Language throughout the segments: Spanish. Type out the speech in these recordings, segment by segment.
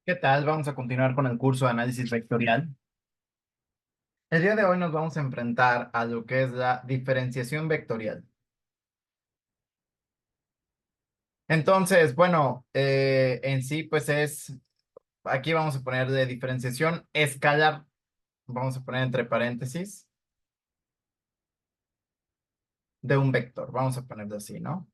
¿Qué tal? Vamos a continuar con el curso de análisis vectorial. El día de hoy nos vamos a enfrentar a lo que es la diferenciación vectorial. Entonces, bueno, en sí, pues aquí vamos a poner de diferenciación escalar, vamos a poner entre paréntesis, de un vector, vamos a ponerlo así, ¿no?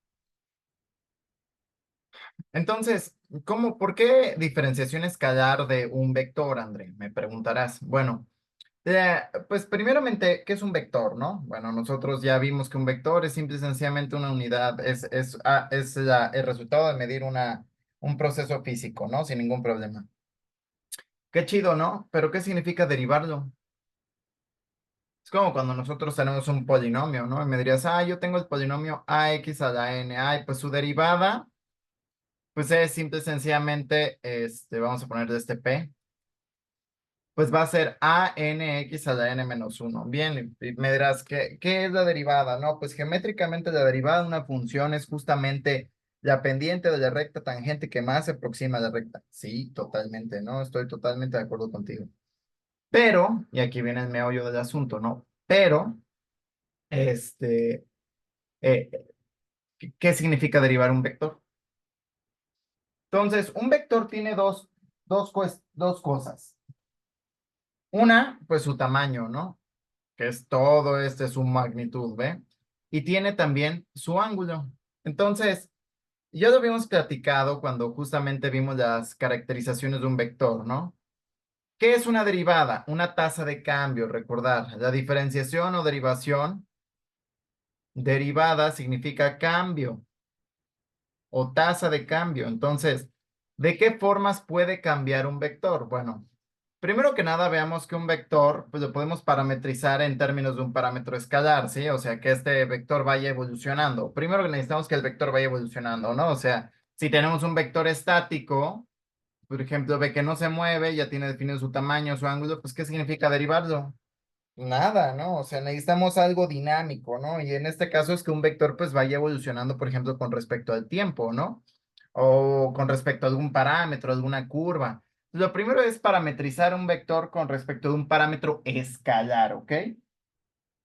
Entonces, por qué diferenciación escalar de un vector, André? Me preguntarás. Bueno. Pues primeramente, ¿qué es un vector, no? Bueno, nosotros ya vimos que un vector es simple y sencillamente una unidad, es el resultado de medir un proceso físico, ¿no? Sin ningún problema. Qué chido, ¿no? Pero ¿qué significa derivarlo? Es como cuando nosotros tenemos un polinomio, ¿no? Y me dirías, yo tengo el polinomio ax a la n. Ay, pues su derivada, pues es simple y sencillamente, vamos a ponerle este p. Pues va a ser a n x a la n menos uno. Bien, y me dirás, ¿qué es la derivada? No, pues geométricamente la derivada de una función es justamente la pendiente de la recta tangente que más se aproxima a la recta. Sí, totalmente, ¿no? Estoy totalmente de acuerdo contigo. Pero, y aquí viene el meollo del asunto, ¿no? Pero, este, eh, ¿qué significa derivar un vector? Entonces, un vector tiene dos cosas. Una, pues su tamaño, ¿no? Que es todo su magnitud, ¿ve? Y tiene también su ángulo. Entonces, ya lo habíamos platicado cuando justamente vimos las caracterizaciones de un vector, ¿no? ¿Qué es una derivada? Una tasa de cambio, recordar. La diferenciación o derivación, derivada significa cambio o tasa de cambio. Entonces, ¿de qué formas puede cambiar un vector? Bueno, primero que nada veamos que un vector, pues lo podemos parametrizar en términos de un parámetro escalar, ¿sí? O sea, que este vector vaya evolucionando. Primero que necesitamos que el vector vaya evolucionando, ¿no? O sea, si tenemos un vector estático, por ejemplo, ve que no se mueve, ya tiene definido su tamaño, su ángulo, pues ¿qué significa derivarlo? Nada, ¿no? O sea, necesitamos algo dinámico, ¿no? Y en este caso es que un vector pues vaya evolucionando, por ejemplo, con respecto al tiempo, ¿no? O con respecto a algún parámetro, alguna curva. Lo primero es parametrizar un vector con respecto a un parámetro escalar, ¿ok?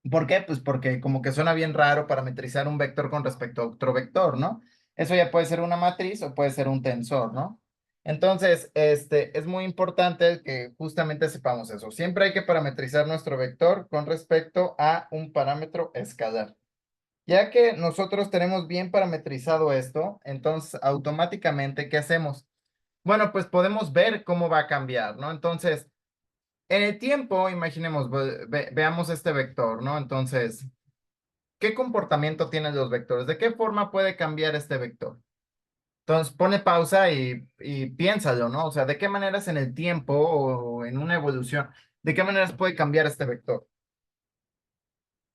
¿Por qué? Pues porque como que suena bien raro parametrizar un vector con respecto a otro vector, ¿no? Eso ya puede ser una matriz o puede ser un tensor, ¿no? Entonces, es muy importante que justamente sepamos eso. Siempre hay que parametrizar nuestro vector con respecto a un parámetro escalar. Ya que nosotros tenemos bien parametrizado esto, entonces automáticamente, ¿qué hacemos? Bueno, pues podemos ver cómo va a cambiar, ¿no? Entonces, en el tiempo, imaginemos, veamos este vector, ¿no? Entonces, ¿qué comportamiento tienen los vectores? ¿De qué forma puede cambiar este vector? Entonces, pone pausa y piénsalo, ¿no? O sea, ¿de qué maneras en el tiempo o en una evolución, de qué maneras puede cambiar este vector?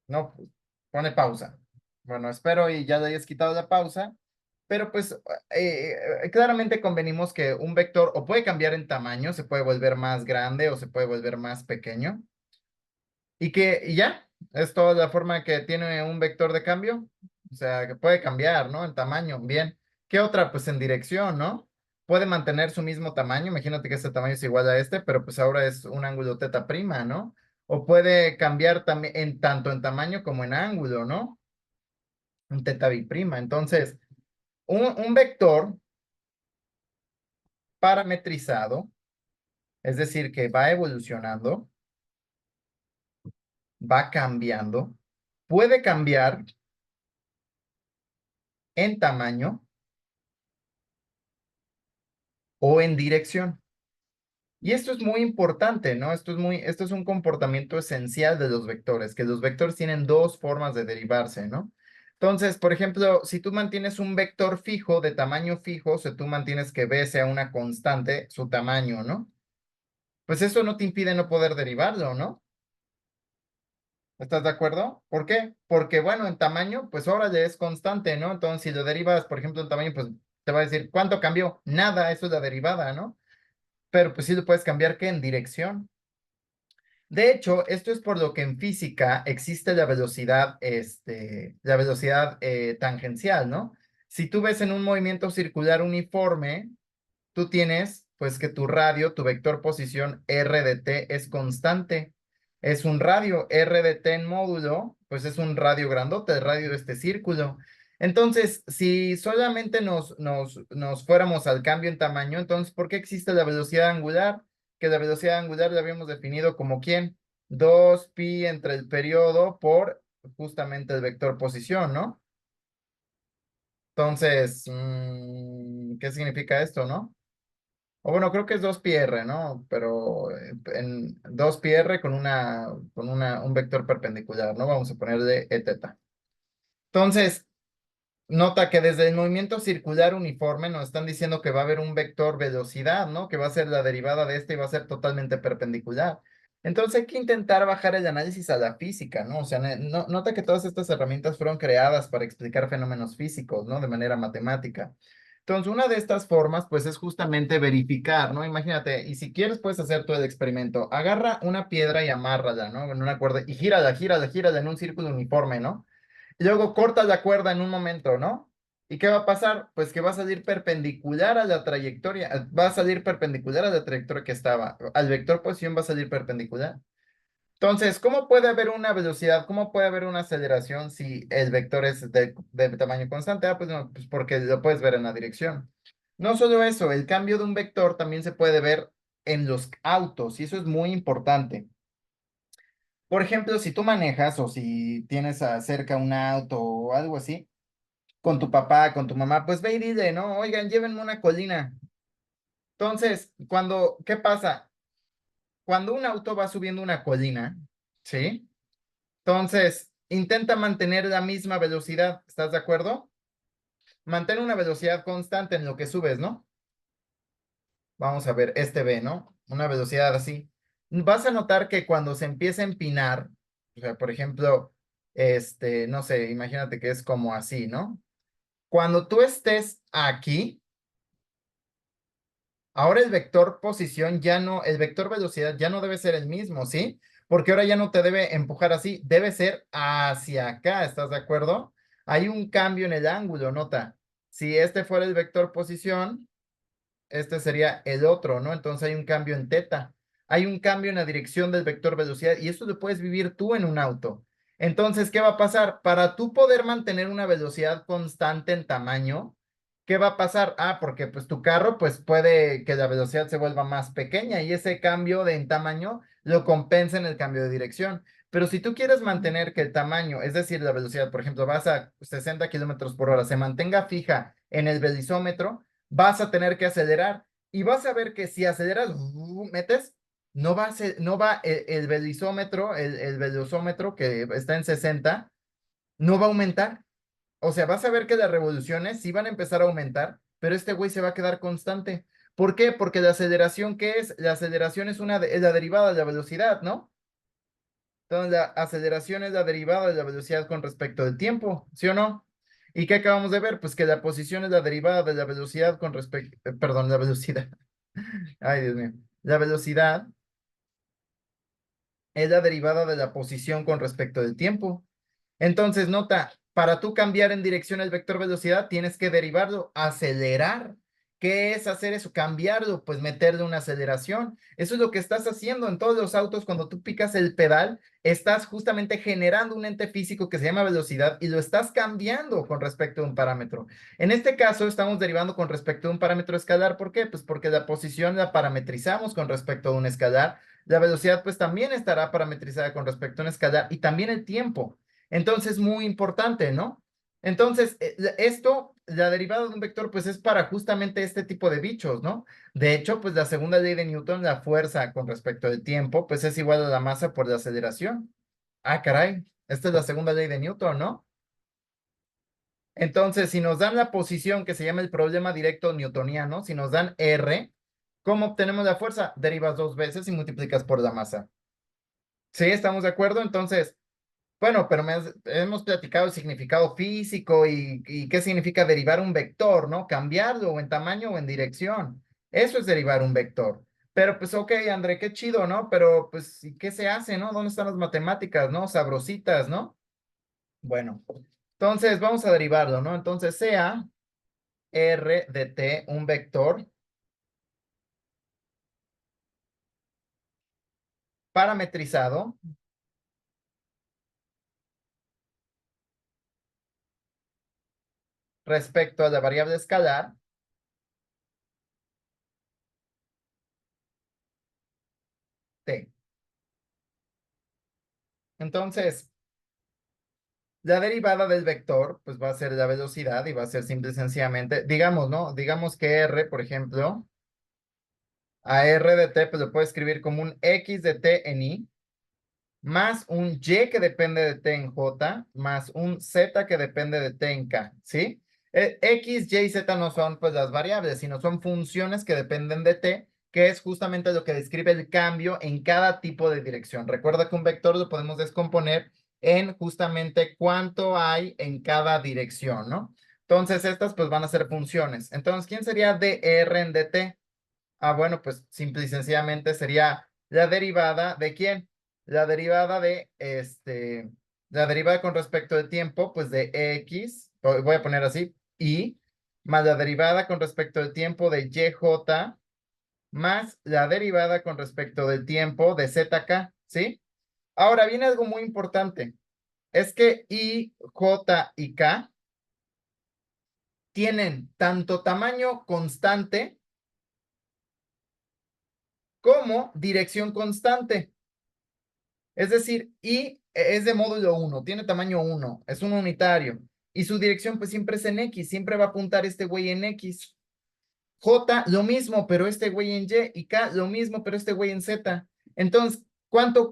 No, pues, pone pausa. Bueno, espero y ya le hayas quitado la pausa, pero pues claramente convenimos que un vector o puede cambiar en tamaño, se puede volver más grande o se puede volver más pequeño. Y ya, es toda la forma que tiene un vector de cambio. O sea, que puede cambiar, ¿no? El tamaño, bien. ¿Qué otra? Pues en dirección, ¿no? Puede mantener su mismo tamaño. Imagínate que este tamaño es igual a este, pero pues ahora es un ángulo teta prima, ¿no? O puede cambiar también en tanto en tamaño como en ángulo, ¿no? Un teta biprima. Entonces, un vector parametrizado, es decir, que va evolucionando, va cambiando, puede cambiar en tamaño o en dirección. Y esto es muy importante, ¿no? Esto es un comportamiento esencial de los vectores, que los vectores tienen dos formas de derivarse, ¿no? Entonces, por ejemplo, si tú mantienes un vector fijo de tamaño fijo, o sea, tú mantienes que b sea una constante, su tamaño, ¿no? Pues eso no te impide no poder derivarlo, ¿no? ¿Estás de acuerdo? ¿Por qué? Porque, bueno, en tamaño, pues ahora ya es constante, ¿no? Entonces, si lo derivas, por ejemplo, en tamaño, pues te va a decir, ¿cuánto cambió? Nada, eso es la derivada, ¿no? Pero pues sí lo puedes cambiar, ¿qué? En dirección. De hecho, esto es por lo que en física existe la velocidad tangencial, ¿no? Si tú ves en un movimiento circular uniforme, tú tienes pues que tu radio, tu vector posición R de t es constante. Es un radio R de t en módulo, pues es un radio grandote, el radio de este círculo. Entonces, si solamente nos fuéramos al cambio en tamaño, entonces, ¿por qué existe la velocidad angular? Que la velocidad angular la habíamos definido como ¿quién? 2pi entre el periodo por justamente el vector posición, ¿no? Entonces, ¿qué significa esto, no? O bueno, creo que es 2πr, ¿no? Pero en 2πr un vector perpendicular, ¿no? Vamos a ponerle e teta. Entonces, nota que desde el movimiento circular uniforme nos están diciendo que va a haber un vector velocidad, ¿no? Que va a ser la derivada de este y va a ser totalmente perpendicular. Entonces hay que intentar bajar el análisis a la física, ¿no? O sea, nota que todas estas herramientas fueron creadas para explicar fenómenos físicos, ¿no? De manera matemática. Entonces, una de estas formas, pues, es justamente verificar, ¿no? Imagínate, y si quieres, puedes hacer todo el experimento. Agarra una piedra y amárrala, ¿no? En una cuerda, y gírala en un círculo uniforme, ¿no? Y luego cortas la cuerda en un momento, ¿no? ¿Y qué va a pasar? Pues que va a salir perpendicular a la trayectoria, va a salir perpendicular a la trayectoria que estaba. Al vector posición va a salir perpendicular. Entonces, ¿cómo puede haber una velocidad? ¿Cómo puede haber una aceleración si el vector es de tamaño constante? Ah, pues no, pues porque lo puedes ver en la dirección. No solo eso, el cambio de un vector también se puede ver en los autos y eso es muy importante. Por ejemplo, si tú manejas o si tienes cerca un auto o algo así, con tu papá, con tu mamá, pues ve y dile, ¿no? Oigan, llévenme a una colina. Entonces, ¿qué pasa? Cuando un auto va subiendo una colina, ¿sí? Entonces, intenta mantener la misma velocidad, ¿estás de acuerdo? Mantén una velocidad constante en lo que subes, ¿no? Vamos a ver, este B, ¿no? Una velocidad así. Vas a notar que cuando se empieza a empinar, o sea, por ejemplo, no sé, imagínate que es como así, ¿no? Cuando tú estés aquí, ahora el vector posición ya no, el vector velocidad ya no debe ser el mismo, ¿sí? Porque ahora ya no te debe empujar así, debe ser hacia acá, ¿estás de acuerdo? Hay un cambio en el ángulo, nota. Si este fuera el vector posición, este sería el otro, ¿no? Entonces hay un cambio en teta. Hay un cambio en la dirección del vector velocidad y eso lo puedes vivir tú en un auto. Entonces, ¿qué va a pasar? Para tú poder mantener una velocidad constante en tamaño, ¿qué va a pasar? Ah, porque pues tu carro pues puede que la velocidad se vuelva más pequeña y ese cambio en tamaño lo compensa en el cambio de dirección. Pero si tú quieres mantener que el tamaño, es decir, la velocidad, por ejemplo, vas a 60 kilómetros por hora, se mantenga fija en el velisómetro, vas a tener que acelerar y vas a ver que si aceleras, metes, no va el velisómetro, el velocómetro que está en 60, no va a aumentar. O sea, vas a ver que las revoluciones sí van a empezar a aumentar, pero este güey se va a quedar constante. ¿Por qué? Porque la aceleración, ¿qué es? La aceleración es la derivada de la velocidad, ¿no? Entonces, la aceleración es la derivada de la velocidad con respecto del tiempo, ¿sí o no? ¿Y qué acabamos de ver? Pues que la posición es la derivada de la velocidad con respecto, perdón, la velocidad. Ay, Dios mío. La velocidad es la derivada de la posición con respecto del tiempo. Entonces, nota, para tú cambiar en dirección el vector velocidad, tienes que derivarlo, acelerar. ¿Qué es hacer eso? Cambiarlo, pues meterle una aceleración. Eso es lo que estás haciendo en todos los autos cuando tú picas el pedal, estás justamente generando un ente físico que se llama velocidad y lo estás cambiando con respecto a un parámetro. En este caso, estamos derivando con respecto a un parámetro escalar. ¿Por qué? Pues porque la posición la parametrizamos con respecto a un escalar. La velocidad, pues también estará parametrizada con respecto a un escalar y también el tiempo. Entonces, muy importante, ¿no? Entonces, la derivada de un vector, pues es para justamente este tipo de bichos, ¿no? De hecho, pues la segunda ley de Newton, la fuerza con respecto al tiempo, pues es igual a la masa por la aceleración. Ah, caray, esta es la segunda ley de Newton, ¿no? Entonces, si nos dan la posición que se llama el problema directo newtoniano, si nos dan R, ¿cómo obtenemos la fuerza? Derivas dos veces y multiplicas por la masa. ¿Sí? ¿Estamos de acuerdo? Entonces, bueno, pero hemos platicado el significado físico y qué significa derivar un vector, ¿no? Cambiarlo o en tamaño o en dirección. Eso es derivar un vector. Pero pues, ok, André, qué chido, ¿no? Pero pues, ¿y qué se hace, no? ¿Dónde están las matemáticas, no? Sabrositas, ¿no? Bueno, entonces vamos a derivarlo, ¿no? Entonces sea R de t un vector parametrizado respecto a la variable escalar t. Entonces, la derivada del vector, pues va a ser la velocidad y va a ser simple y sencillamente, digamos, ¿no? Digamos que r, por ejemplo, a r de t, pues lo puedo escribir como un x de t en i, más un y que depende de t en j, más un z que depende de t en k, ¿sí? X, y y z no son pues las variables, sino son funciones que dependen de t, que es justamente lo que describe el cambio en cada tipo de dirección. Recuerda que un vector lo podemos descomponer en justamente cuánto hay en cada dirección, ¿no? Entonces estas pues van a ser funciones. Entonces, ¿quién sería dr en dt? Ah, bueno, pues simple y sencillamente sería la derivada de quién? La derivada de la derivada con respecto al tiempo, pues de x, voy a poner así, y, más la derivada con respecto al tiempo de yj, más la derivada con respecto del tiempo de zk, ¿sí? Ahora viene algo muy importante, es que i, j y k tienen tanto tamaño constante como dirección constante. Es decir, y es de módulo 1, tiene tamaño 1, es un unitario. Y su dirección pues siempre es en X, siempre va a apuntar este güey en X. J lo mismo, pero este güey en Y. Y K lo mismo, pero este güey en Z. Entonces, ¿cuánto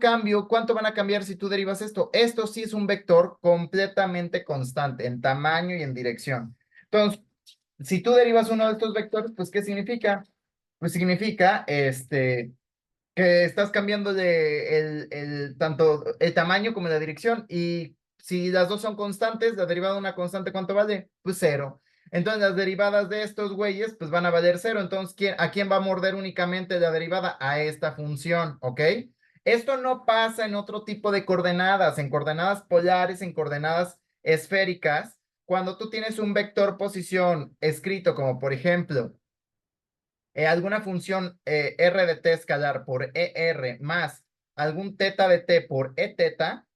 van a cambiar si tú derivas esto? Esto sí es un vector completamente constante en tamaño y en dirección. Entonces, si tú derivas uno de estos vectores, pues ¿qué significa? Pues significa, que estás cambiando tanto el tamaño como la dirección. Y si las dos son constantes, la derivada de una constante, ¿cuánto vale? Pues cero. Entonces las derivadas de estos güeyes, pues van a valer cero. Entonces, ¿a quién va a morder únicamente la derivada? A esta función, ¿ok? Esto no pasa en otro tipo de coordenadas, en coordenadas polares, en coordenadas esféricas. Cuando tú tienes un vector posición escrito como, por ejemplo, alguna función r de t escalar por er más algún teta de t por e teta,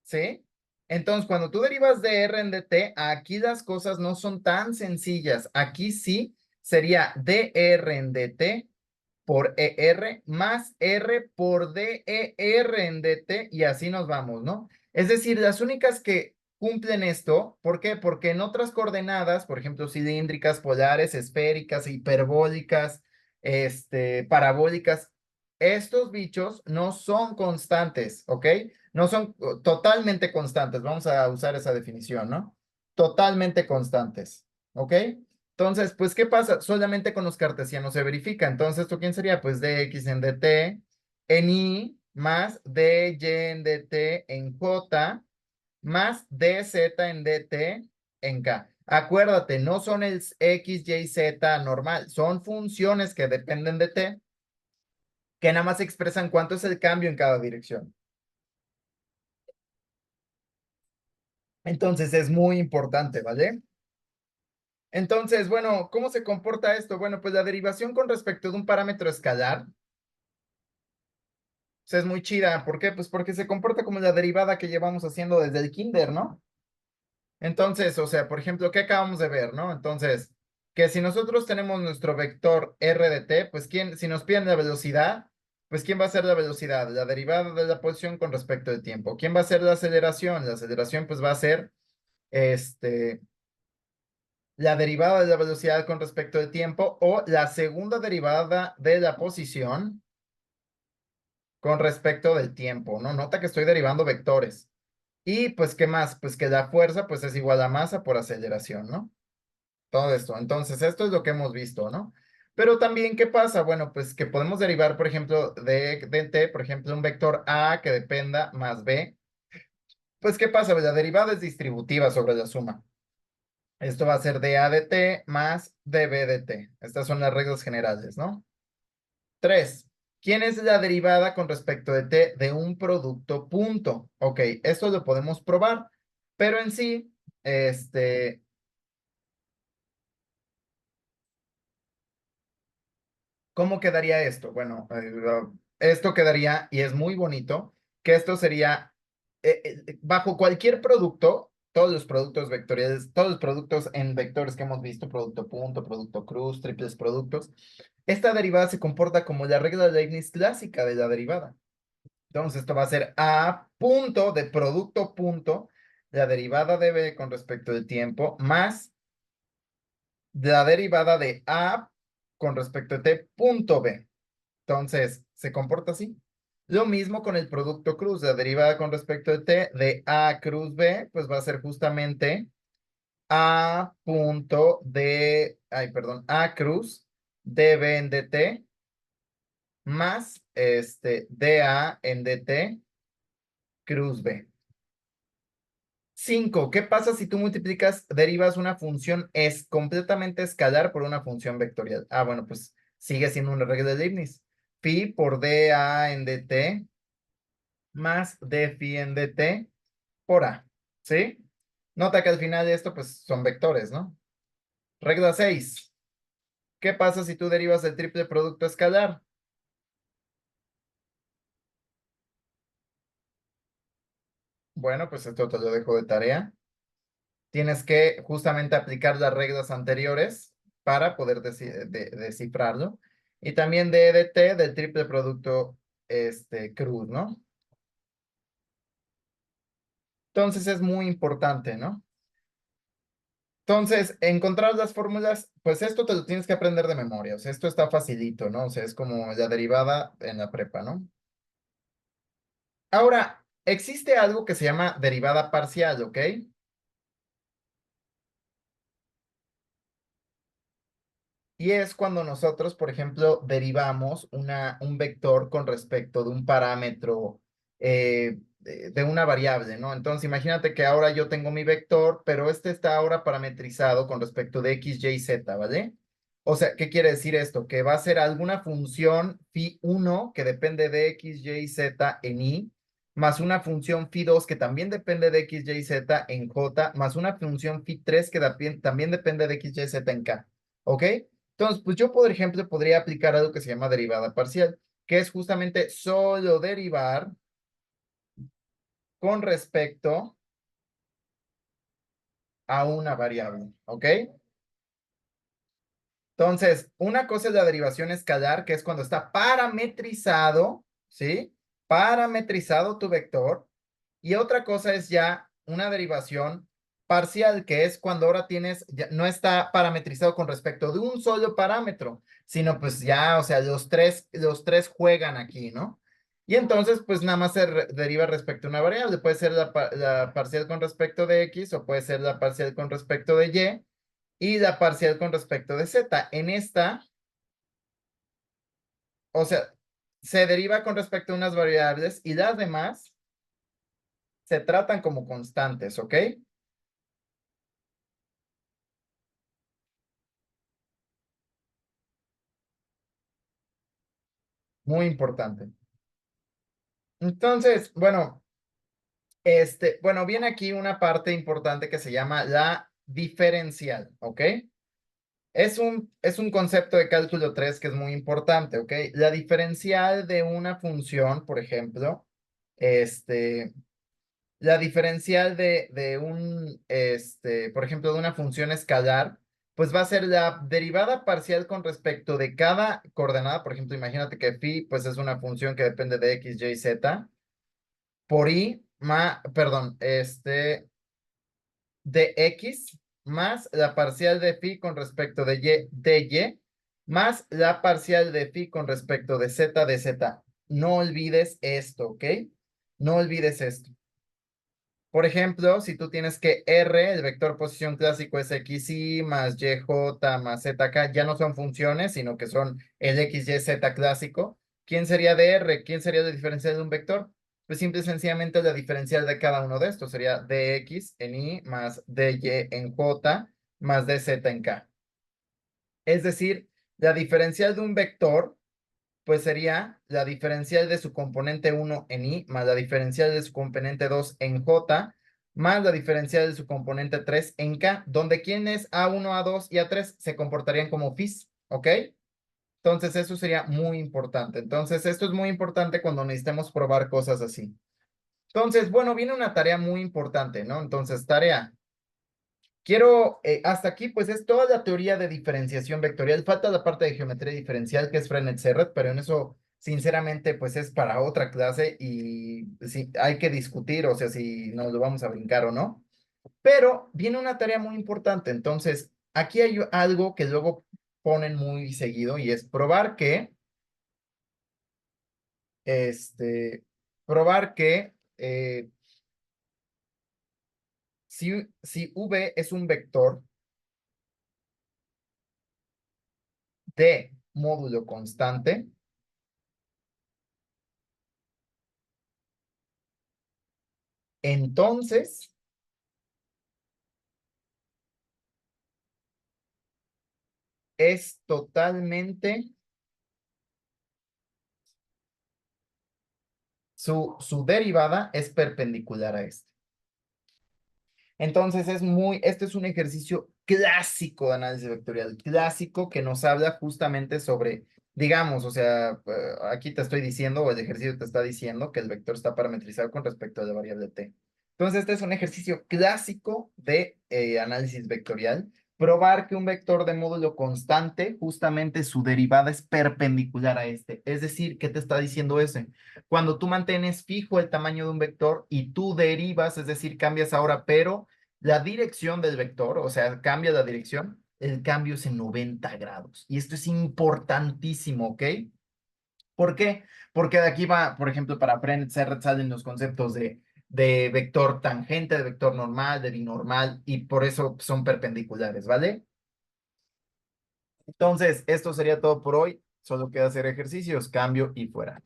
¿sí? Entonces, cuando tú derivas de r en dt, aquí las cosas no son tan sencillas. Aquí sí sería dr en dt por er más r por der en dt y así nos vamos, ¿no? Es decir, las únicas que cumplen esto, ¿por qué? Porque en otras coordenadas, por ejemplo, cilíndricas, polares, esféricas, hiperbólicas, parabólicas, estos bichos no son constantes, ¿ok? No son totalmente constantes. Vamos a usar esa definición, ¿no? Totalmente constantes, ¿ok? Entonces, pues, ¿qué pasa? Solamente con los cartesianos se verifica. Entonces, ¿esto quién sería? Pues dx en dt en i más dy en dt en j más dz en dt en k. Acuérdate, no son el x, y, z normal. Son funciones que dependen de t, que nada más expresan cuánto es el cambio en cada dirección. Entonces, es muy importante, ¿vale? Entonces, bueno, ¿cómo se comporta esto? Bueno, pues la derivación con respecto de un parámetro escalar sea, es muy chida. ¿Por qué? Pues porque se comporta como la derivada que llevamos haciendo desde el kinder, ¿no? Entonces, o sea, por ejemplo, ¿qué acabamos de ver, no? Entonces, que si nosotros tenemos nuestro vector r de t, pues si nos piden la velocidad, pues ¿quién va a ser la velocidad? La derivada de la posición con respecto al tiempo. ¿Quién va a ser la aceleración? La aceleración, pues va a ser, la derivada de la velocidad con respecto al tiempo o la segunda derivada de la posición con respecto del tiempo, ¿no? Nota que estoy derivando vectores. Y pues, ¿qué más? Pues que la fuerza pues es igual a masa por aceleración, ¿no? Todo esto. Entonces, esto es lo que hemos visto, ¿no? Pero también, ¿qué pasa? Bueno, pues que podemos derivar, por ejemplo, de t, por ejemplo, un vector a que dependa más b. Pues, ¿qué pasa? Pues la derivada es distributiva sobre la suma. Esto va a ser dA de t más dB de t. Estas son las reglas generales, ¿no? 3. ¿Quién es la derivada con respecto de t de un producto punto? Ok, esto lo podemos probar, pero en sí, ¿cómo quedaría esto? Bueno, esto quedaría, y es muy bonito, que esto sería, bajo cualquier producto, todos los productos vectoriales, todos los productos en vectores que hemos visto, producto punto, producto cruz, triples productos, esta derivada se comporta como la regla de Leibniz clásica de la derivada. Entonces, esto va a ser A punto de producto punto, la derivada de B con respecto al tiempo, más la derivada de A con respecto a T punto B. Entonces, se comporta así. Lo mismo con el producto cruz, la derivada con respecto a T de A cruz B, pues va a ser justamente A punto de, ay, perdón, A cruz dB en dt más dA en dt cruz B. 5. ¿Qué pasa si tú multiplicas, derivas una función es completamente escalar por una función vectorial? Ah, bueno, pues sigue siendo una regla de Leibniz. Phi por dA en dt más d phi en dt por a, ¿sí? Nota que al final de esto, pues, son vectores, ¿no? Regla 6. ¿Qué pasa si tú derivas el triple producto escalar? Bueno, pues esto te lo dejo de tarea. Tienes que justamente aplicar las reglas anteriores para poder descifrarlo. Y también de dt del triple producto cruz, ¿no? Entonces es muy importante, ¿no? Entonces, encontrar las fórmulas, pues esto te lo tienes que aprender de memoria. O sea, esto está facilito, ¿no? O sea, es como la derivada en la prepa, ¿no? Ahora, existe algo que se llama derivada parcial, ¿ok? Y es cuando nosotros, por ejemplo, derivamos un vector con respecto de un parámetro de una variable, ¿no? Entonces, imagínate que ahora yo tengo mi vector, pero este está ahora parametrizado con respecto de x, y, z, ¿vale? O sea, ¿qué quiere decir esto? Que va a ser alguna función phi1 que depende de x, y, z en i, más una función phi2 que también depende de x, y, z en j, más una función phi3 que también depende de x, y, z en k, ¿ok? Entonces, pues yo, por ejemplo, podría aplicar algo que se llama derivada parcial, que es justamente solo derivar con respecto a una variable, ¿ok? Entonces, una cosa es la derivación escalar, que es cuando está parametrizado, ¿sí? Parametrizado tu vector. Y otra cosa es ya una derivación parcial, que es cuando ahora tienes, no está parametrizado con respecto de un solo parámetro, sino pues ya, o sea, los tres juegan aquí, ¿no? Y entonces, pues nada más se deriva respecto a una variable. Puede ser la parcial con respecto de x o puede ser la parcial con respecto de y la parcial con respecto de z. En esta, o sea, se deriva con respecto a unas variables y las demás se tratan como constantes, ¿ok? Muy importante. Entonces, bueno, bueno, viene aquí una parte importante que se llama la diferencial, ¿ok? Es un concepto de cálculo 3 que es muy importante, ¿ok? La diferencial de una función, por ejemplo, la diferencial por ejemplo, de una función escalar, pues va a ser la derivada parcial con respecto de cada coordenada. Por ejemplo, imagínate que phi, pues es una función que depende de x, y, z, por i, perdón, de x más la parcial de phi con respecto de y, más la parcial de phi con respecto de z. No olvides esto, ¿ok? No olvides esto. Por ejemplo, si tú tienes que R, el vector posición clásico es XY más YJ más ZK, ya no son funciones, sino que son el X, Y, Z clásico. ¿Quién sería de R? ¿Quién sería la diferencial de un vector? Pues simple y sencillamente la diferencial de cada uno de estos sería dx en Y más dy en J más dz en K. Es decir, la diferencial de un vector pues sería la diferencial de su componente 1 en i, más la diferencial de su componente 2 en j, más la diferencial de su componente 3 en k, donde quienes A1, A2 y A3 se comportarían como phis, ¿ok? Entonces, eso sería muy importante. Entonces, esto es muy importante cuando necesitemos probar cosas así. Entonces, bueno, viene una tarea muy importante, ¿no? Entonces, tarea. Quiero, hasta aquí, pues es toda la teoría de diferenciación vectorial. Falta la parte de geometría diferencial, que es Frenet-Serret, pero en eso, sinceramente, pues es para otra clase y sí, hay que discutir, o sea, si nos lo vamos a brincar o no. Pero viene una tarea muy importante. Entonces, aquí hay algo que luego ponen muy seguido y es este, probar que si V es un vector de módulo constante, entonces es totalmente, su derivada es perpendicular a este. Entonces este es un ejercicio clásico de análisis vectorial, clásico que nos habla justamente sobre, digamos, o sea, aquí te estoy diciendo, o el ejercicio te está diciendo que el vector está parametrizado con respecto a la variable t. Entonces, este es un ejercicio clásico de análisis vectorial. Probar que un vector de módulo constante, justamente su derivada es perpendicular a este. Es decir, ¿qué te está diciendo ese? Cuando tú mantienes fijo el tamaño de un vector y tú derivas, es decir, cambias ahora, pero la dirección del vector, o sea, cambia la dirección, el cambio es en 90 grados. Y esto es importantísimo, ¿ok? ¿Por qué? Porque de aquí va, por ejemplo, para Frenet-Serret salen los conceptos de vector tangente, de vector normal, de binormal, y por eso son perpendiculares, ¿vale? Entonces, esto sería todo por hoy. Solo queda hacer ejercicios, cambio y fuera.